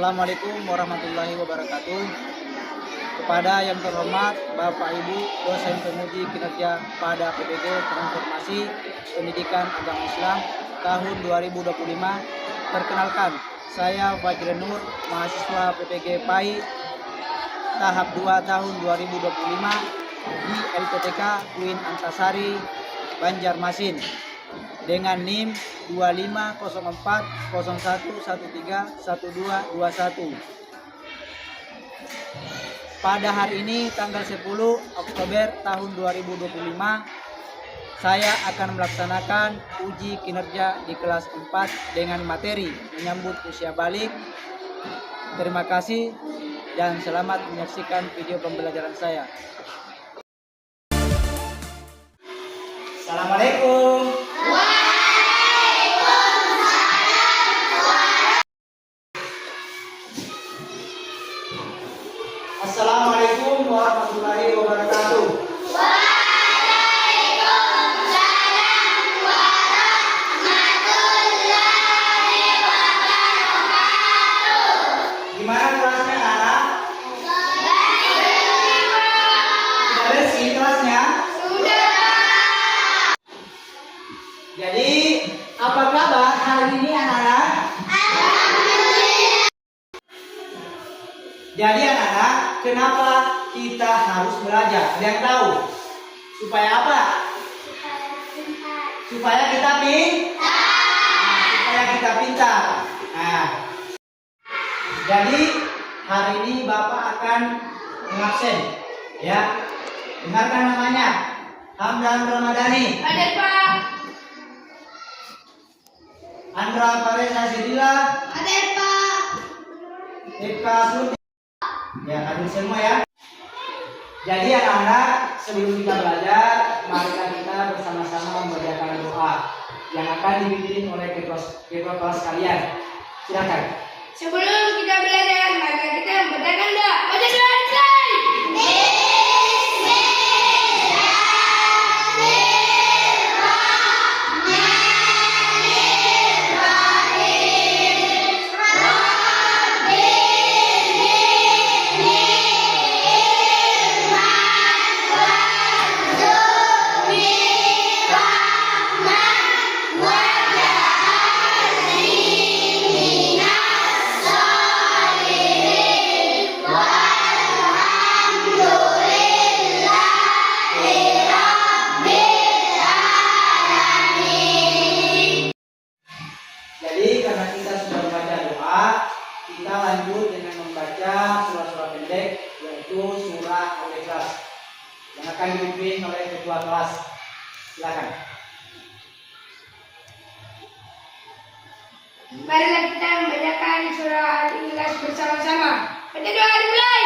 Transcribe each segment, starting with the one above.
Assalamualaikum warahmatullahi wabarakatuh. Kepada yang terhormat Bapak Ibu dosen pemuji kinerja pada PPG Transformasi Pendidikan Agama Islam tahun 2025. Perkenalkan, saya Fajrul Nur, mahasiswa PPG PAI tahap 2 tahun 2025 di LPTK UIN Antasari, Banjarmasin dengan NIM 250401131221. Pada hari ini tanggal 10 Oktober tahun 2025, saya akan melaksanakan uji kinerja di kelas 4 dengan materi menyambut usia balik. Terima kasih dan selamat menyaksikan video pembelajaran saya. Assalamualaikum. Assalamualaikum warahmatullahi wabarakatuh. Waalaikumsalam warahmatullahi wabarakatuh. Gimana kelasnya anak? Sudah bersih kelasnya? Sudah. Jadi apa kabar hari ini anak-anak? Jadi anak-anak, kenapa kita harus belajar? Ada yang tahu? Supaya apa? Supaya kita pintar. Nah, jadi hari ini Bapak akan mengabsen, ya. Dengarkan namanya, Hamdan Ramadhani, Hadir Pak. Andra Faresa Sidila, Hadir Pak. Eka Surti. Ya, hadir semua ya. Jadi anak-anak, sebelum kita belajar, mari kita bersama-sama membacakan doa yang akan dipimpin oleh ketua kelas kalian. Silakan. Sebelum kita belajar, maka kita membacakan doa. Baca doa selesai. Jadi karena kita sudah membaca doa, kita lanjut dengan membaca surah-surah pendek, yaitu surah Al-Ikhlas yang akan dipimpin oleh ketua kelas. Silakan. Marilah kita membacakan surah Al-Ikhlas bersama-sama. Baca doa dimulai.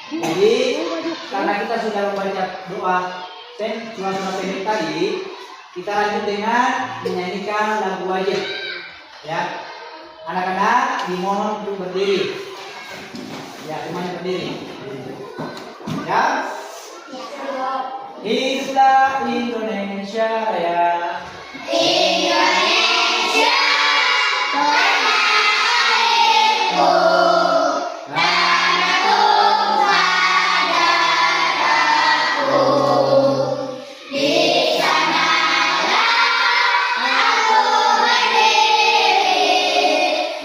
Jadi karena kita sudah membaca doa dan surah-surah pendek tadi, kita lanjut dengan menyanyikan lagu wajib. Ya, anak-anak dimohon untuk berdiri. Ya, semuanya berdiri. Ya. Hiduplah Indonesia Raya. Indonesia tanah airku, tanah tumpah darahku. Di sanalah aku berdiri,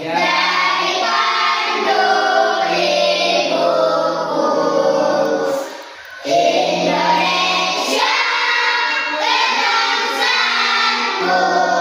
Ya. dari panduk ibuku. Indonesia bangsaku.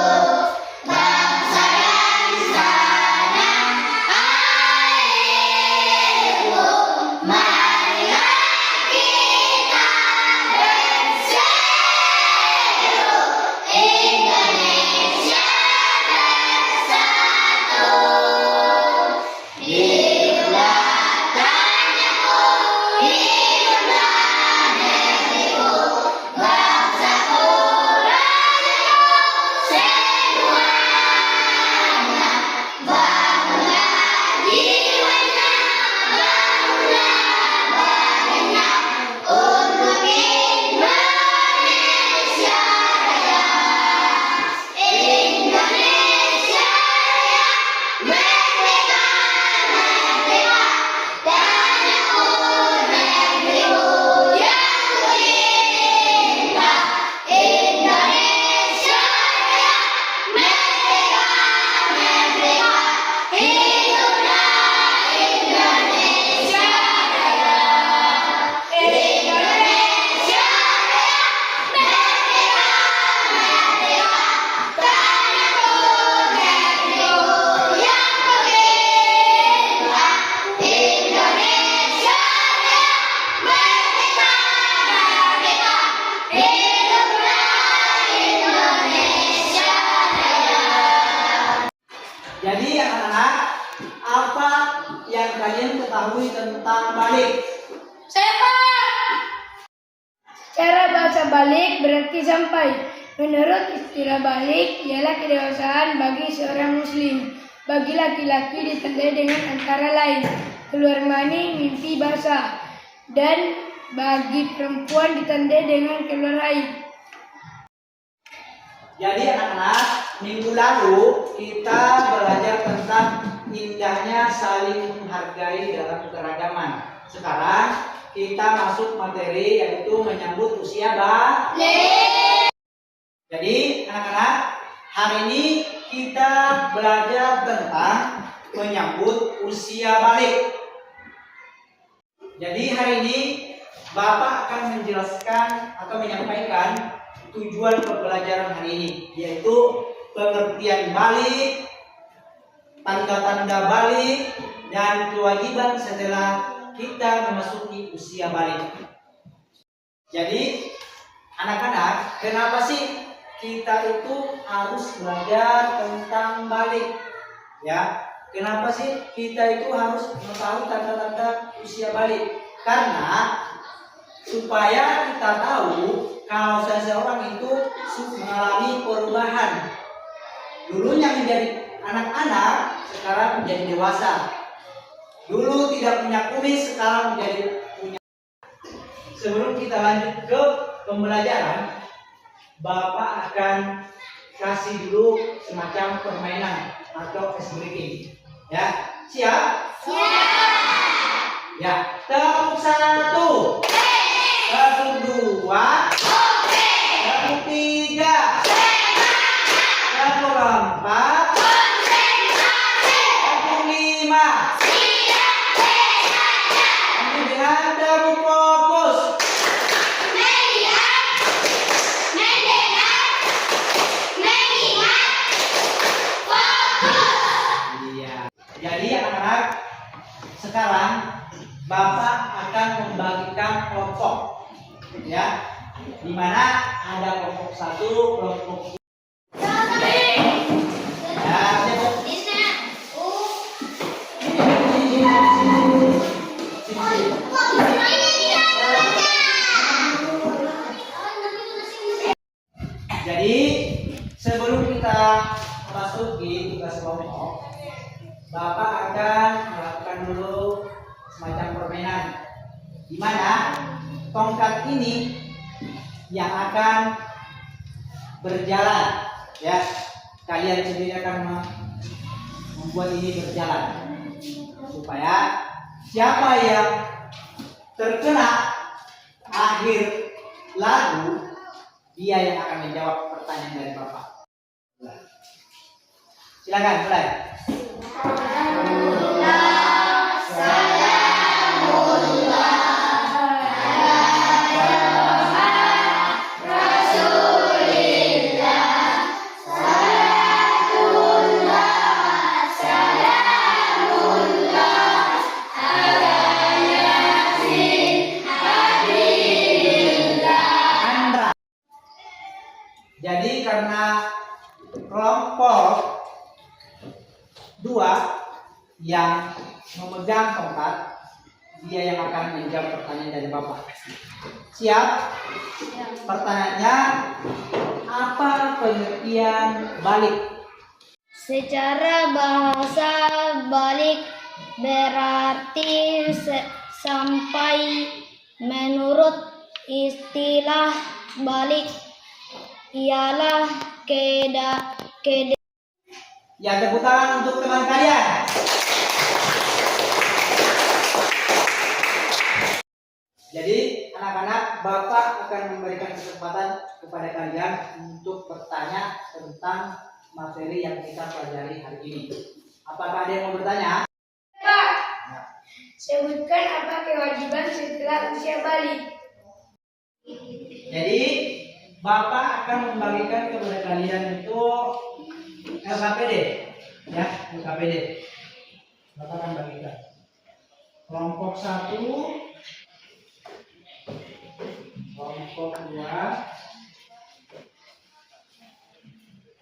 mengetahui tentang balik? Saya, Pak. Cara bahasa balik berarti sampai. Menurut istilah balik, ialah kedewasaan bagi seorang muslim. Bagi laki-laki ditandai dengan antara lain keluar mani, mimpi basah, dan bagi perempuan ditandai dengan keluar haid. Jadi anak-anak, minggu lalu kita belajar tentang indahnya saling menghargai dalam keragaman. Sekarang kita masuk materi yaitu menyambut usia balik. Jadi anak-anak, hari ini kita belajar tentang menyambut usia balik. Jadi hari ini Bapak akan menjelaskan atau menyampaikan tujuan pembelajaran hari ini, yaitu pengertian balik, tanda-tanda balik, dan kewajiban setelah kita memasuki usia balik. Jadi anak-anak, kenapa sih kita itu harus belajar tentang balik? Ya, kenapa sih kita itu harus mengetahui tanda-tanda usia balik? Karena supaya kita tahu kalau seseorang itu mengalami perubahan. Dulunya menjadi anak-anak, sekarang menjadi dewasa. Dulu tidak punya kumis, sekarang menjadi punya. Sebelum kita lanjut ke pembelajaran, Bapak akan kasih dulu semacam permainan atau ice breaking. Ya, siap? Siap. Ya, tepuk satu, tepuk dua, tepuk tiga, tepuk empat, tepuk lima. Nanti dengan tepuk fokus. Jadi anak-anak, sekarang Bapak akan membagikan kelompok, ya, di mana ada kelompok satu, kelompok Jadi sebelum kita masuki tugas kelompok, Bapak akan melakukan dulu semacam permainan, di mana tongkat ini yang akan berjalan, ya. Kalian sendiri akan membuat ini berjalan supaya siapa yang terkena akhir lagu, dia yang akan menjawab pertanyaan dari Bapak. Silakan mulai. Jadi karena kelompok dua yang memegang tongkat, dia yang akan menjawab pertanyaan dari Bapak. Siap? Pertanyaannya, apa pengertian balik? Secara bahasa balik berarti sampai. Menurut istilah balik ialah Ya, tepuk tangan untuk teman kalian. Jadi anak-anak, Bapak akan memberikan kesempatan kepada kalian untuk bertanya tentang materi yang kita pelajari hari ini. Apakah ada yang mau bertanya? Pak, sebutkan apa kewajiban setelah usia balik. Jadi Bapak akan membagikan kepada kalian itu LKPD, ya, LKPD. Bapak akan bagikan kelompok 1, kelompok 2,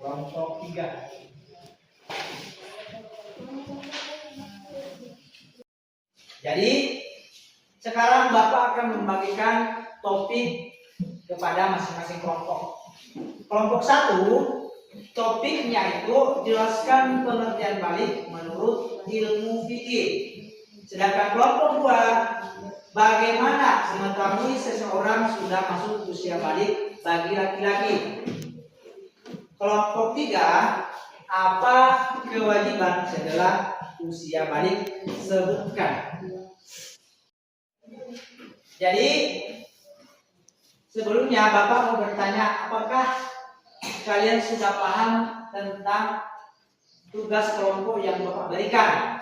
kelompok 3. Jadi sekarang Bapak akan membagikan topik kepada masing-masing kelompok. Kelompok 1, topiknya itu jelaskan pengertian balik menurut ilmu fikih. Sedangkan kelompok 2, bagaimana mengetahui seseorang sudah masuk usia balik bagi laki-laki. Kelompok 3, apa kewajiban setelah usia balik, sebutkan. Jadi sebelumnya Bapak mau bertanya, apakah kalian sudah paham tentang tugas kelompok yang Bapak berikan?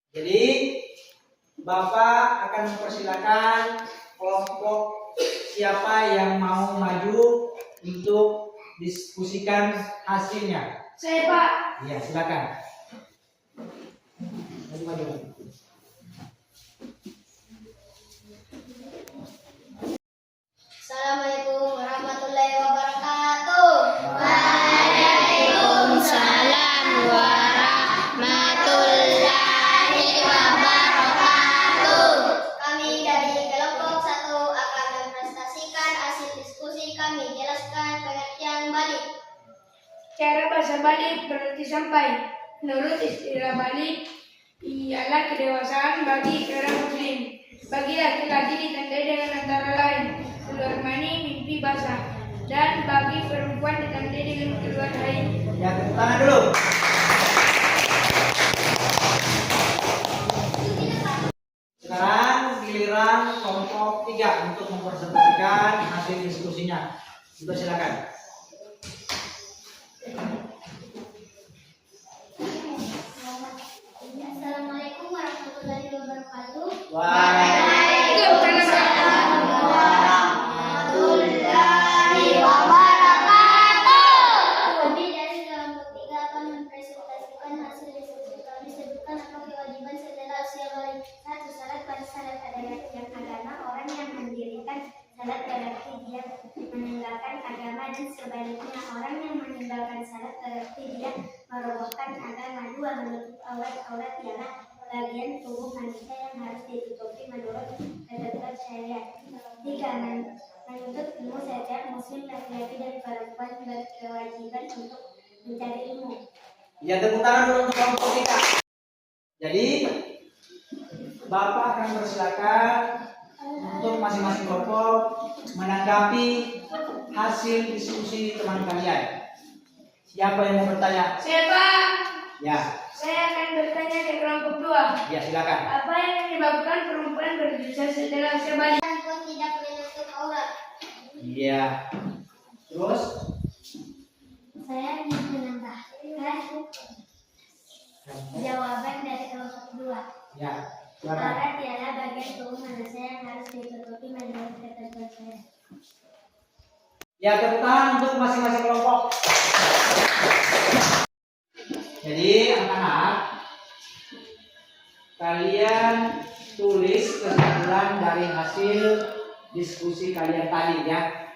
Jadi Bapak akan mempersilakan kelompok siapa yang mau maju untuk diskusikan hasilnya. Saya Pak. Iya, silakan. Maju. Assalamualaikum warahmatullahi wabarakatuh. Waalaikumsalam warahmatullahi wabarakatuh. Kami dari kelompok 1 akan mempresentasikan hasil diskusi kami. Jelaskan pengertian balik. Cara bahasa balik berarti sampai. Menurut istilah balik ialah kedewasaan bagi seorang muslim. Bagi laki-laki ditandai dengan antara lain keluar mani, mimpi basah, dan bagi perempuan ditandai dengan keluar haid. Ya, tepuk tangan dulu. Sekarang giliran kelompok 3 untuk mempresentasikan hasil diskusinya. Itu silakan. Assalamualaikum warahmatullahi wabarakatuh. Waalaikumsalam warahmatullahi wabarakatuh. Kami dari kelompok 3 akan mempresentasikan hasil diskusi kami. Sebutkan apa kewajiban setelah usia balik. 1. Salat. Pada salat ada yang agama, orang yang mendirikan salat berarti dia meninggalkan agama, dan sebaliknya orang yang meninggalkan salat berarti dia merobohkan agama. 2. Menutup aurat ialah bagian tubuh manusia yang harus ditutupi menurut ketentuan syariat. 3. Menuntut ilmu. Setiap muslim laki-laki dan perempuan berkewajiban untuk mencari ilmu. Ya, tepuk tangan dulu untuk kelompok 3. Jadi Bapak akan persilakan untuk masing-masing kelompok menanggapi hasil diskusi teman kalian. Siapa yang mau bertanya? Saya Pak. Ya, Saya akan bertanya ke kelompok 2. ya silakan. Apa yang menyebabkan perempuan berdosa setelah usia balik? Perempuan tidak menutup aurat. Iya. Terus? Saya ingin menambahkan jawaban dari kelompok 2. Ya, silakan. Aurat ialah bagian tubuh manusia yang harus ditutupi menurut ketentuan syariat. Ya, tepuk tangan untuk masing-masing kelompok. Jadi anak-anak, kalian tulis kesimpulan dari hasil diskusi kalian tadi ya.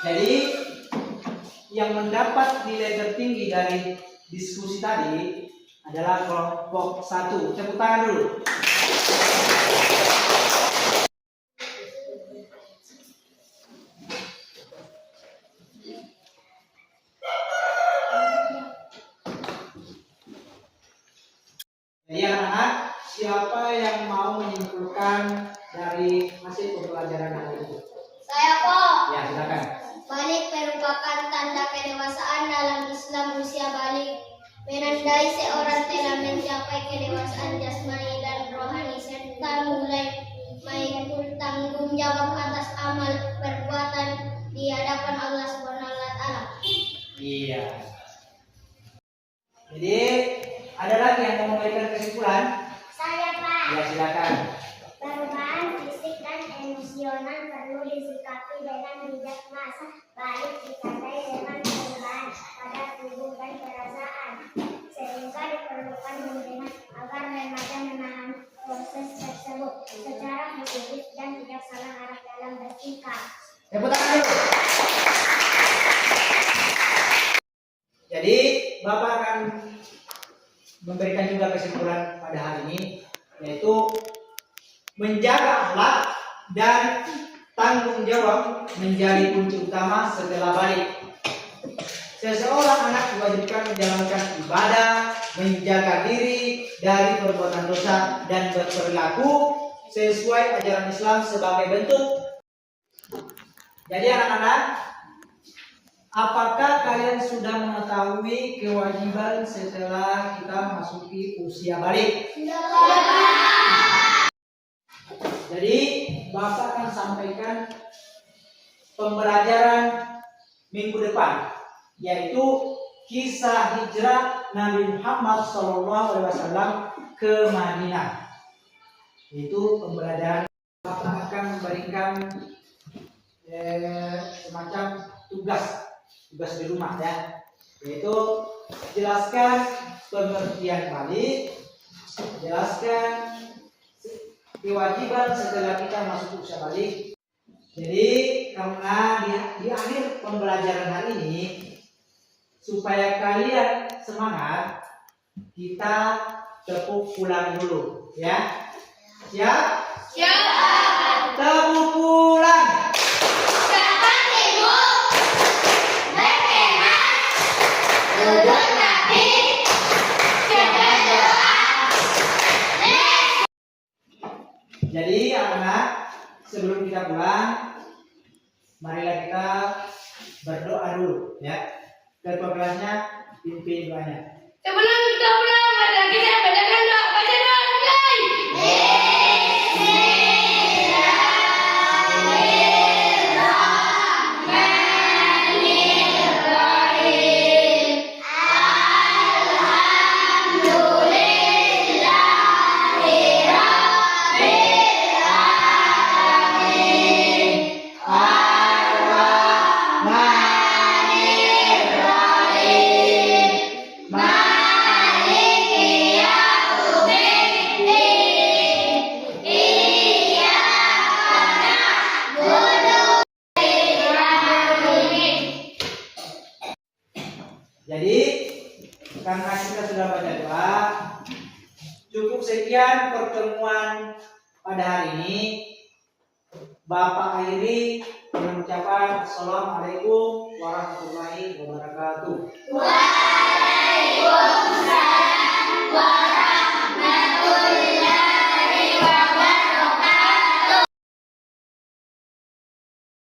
Jadi yang mendapat nilai tertinggi dari diskusi tadi adalah kelompok 1. Tepuk tangan dulu. Jadi anak-anak, siapa yang mau menyimpulkan dari hasil pembelajaran hari ini? Saya kok. Ya, silakan. Balik merupakan tanda kedewasaan dalam Islam. Usia balik menandai seorang telah mencapai kedewasaan jasmani dan rohani serta mulai mengikut tanggung jawab atas amal perbuatan di hadapan Allah Subhanahu wa taala. Iya. Jadi ada lagi yang mau memberikan kesimpulan? Saya Pak. Ya, silakan. Perubahan fisik dan emosional perlu disikapi dengan bijak masa baik ditandai dengan perubahan pada tubuh dan perasaan sehingga diperlukan bimbingan agar remaja menahan proses tersebut secara positif dan tidak salah arah dalam bersikap. Tepuk tangan dulu. Jadi Bapak akan memberikan juga kesimpulan pada hari ini, yaitu menjaga akhlak dan tanggung jawab menjadi kunci utama setelah balik. Seseorang anak diwajibkan menjalankan ibadah, menjaga diri dari perbuatan dosa dan berperilaku sesuai ajaran Islam sebagai bentuk. Jadi anak-anak, apakah kalian sudah mengetahui kewajiban setelah kita masuki usia balik? Jadi Bapak akan sampaikan pembelajaran minggu depan, yaitu kisah hijrah Nabi Muhammad SAW ke Madinah. Itu pembelajaran. Bapak akan memberikan semacam tugas di rumah ya, yaitu jelaskan pengertian balik, jelaskan kewajiban setelah kita masuk usia balik. Jadi karena di akhir pembelajaran hari ini, supaya kalian semangat, kita tepuk pulang dulu ya. Siap? Siap. Tepuk pulang. Jadi anak-anak, sebelum kita pulang, marilah kita berdoa dulu ya. Ketua kelasnya pimpin doanya. Sebelum kita pulang, mari kita bacakan doa. Baca doa mulai. Jadi karena kita sudah baca doa, cukup sekian pertemuan pada hari ini. Bapak akhiri dengan ucapan Assalamualaikum warahmatullahi wabarakatuh. Waalaikumsalam warahmatullahi